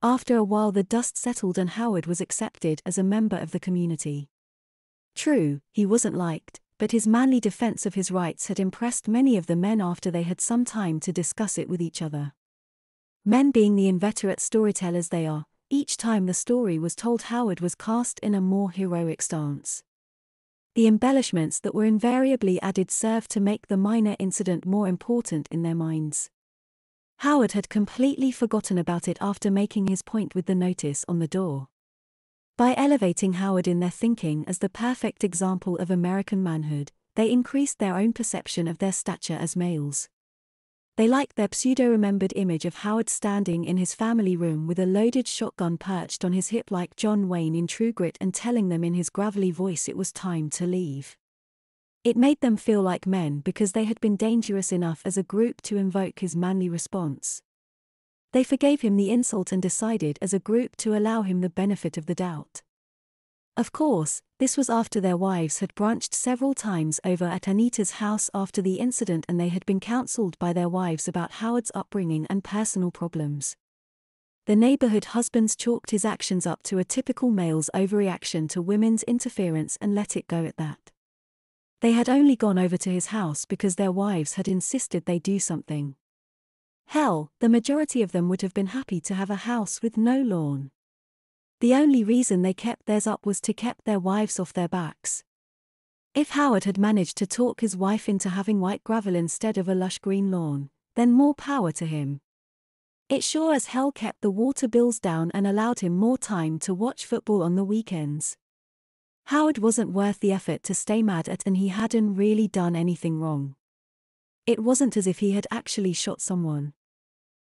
After a while the dust settled and Howard was accepted as a member of the community. True, he wasn't liked, but his manly defense of his rights had impressed many of the men after they had some time to discuss it with each other. Men being the inveterate storytellers they are, each time the story was told Howard was cast in a more heroic stance. The embellishments that were invariably added served to make the minor incident more important in their minds. Howard had completely forgotten about it after making his point with the notice on the door. By elevating Howard in their thinking as the perfect example of American manhood, they increased their own perception of their stature as males. They liked their pseudo-remembered image of Howard standing in his family room with a loaded shotgun perched on his hip like John Wayne in True Grit and telling them in his gravelly voice it was time to leave. It made them feel like men because they had been dangerous enough as a group to invoke his manly response. They forgave him the insult and decided as a group to allow him the benefit of the doubt. Of course, this was after their wives had branched several times over at Anita's house after the incident and they had been counseled by their wives about Howard's upbringing and personal problems. The neighborhood husbands chalked his actions up to a typical male's overreaction to women's interference and let it go at that. They had only gone over to his house because their wives had insisted they do something. Hell, the majority of them would have been happy to have a house with no lawn. The only reason they kept theirs up was to keep their wives off their backs. If Howard had managed to talk his wife into having white gravel instead of a lush green lawn, then more power to him. It sure as hell kept the water bills down and allowed him more time to watch football on the weekends. Howard wasn't worth the effort to stay mad at, and he hadn't really done anything wrong. It wasn't as if he had actually shot someone.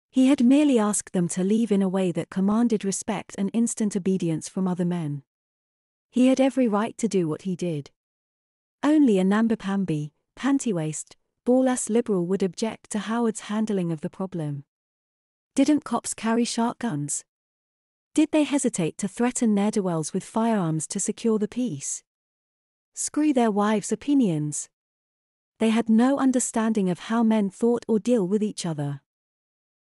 He had merely asked them to leave in a way that commanded respect and instant obedience from other men. He had every right to do what he did. Only a namby-pamby, panty-waist, ball-ass liberal would object to Howard's handling of the problem. Didn't cops carry sharp guns? Did they hesitate to threaten ne'er-do-wells with firearms to secure the peace? Screw their wives' opinions. They had no understanding of how men thought or deal with each other.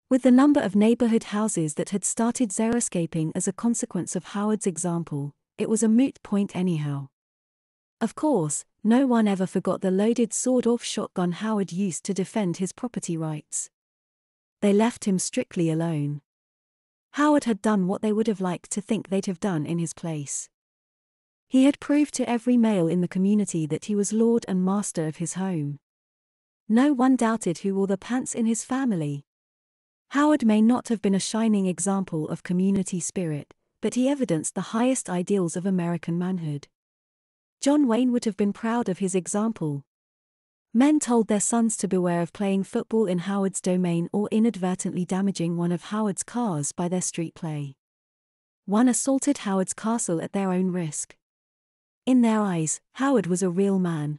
With the number of neighborhood houses that had started xeriscaping as a consequence of Howard's example, it was a moot point anyhow. Of course, no one ever forgot the loaded sawed-off shotgun Howard used to defend his property rights. They left him strictly alone. Howard had done what they would have liked to think they'd have done in his place. He had proved to every male in the community that he was lord and master of his home. No one doubted who wore the pants in his family. Howard may not have been a shining example of community spirit, but he evidenced the highest ideals of American manhood. John Wayne would have been proud of his example. Men told their sons to beware of playing football in Howard's domain or inadvertently damaging one of Howard's cars by their street play. One assaulted Howard's castle at their own risk. In their eyes, Howard was a real man,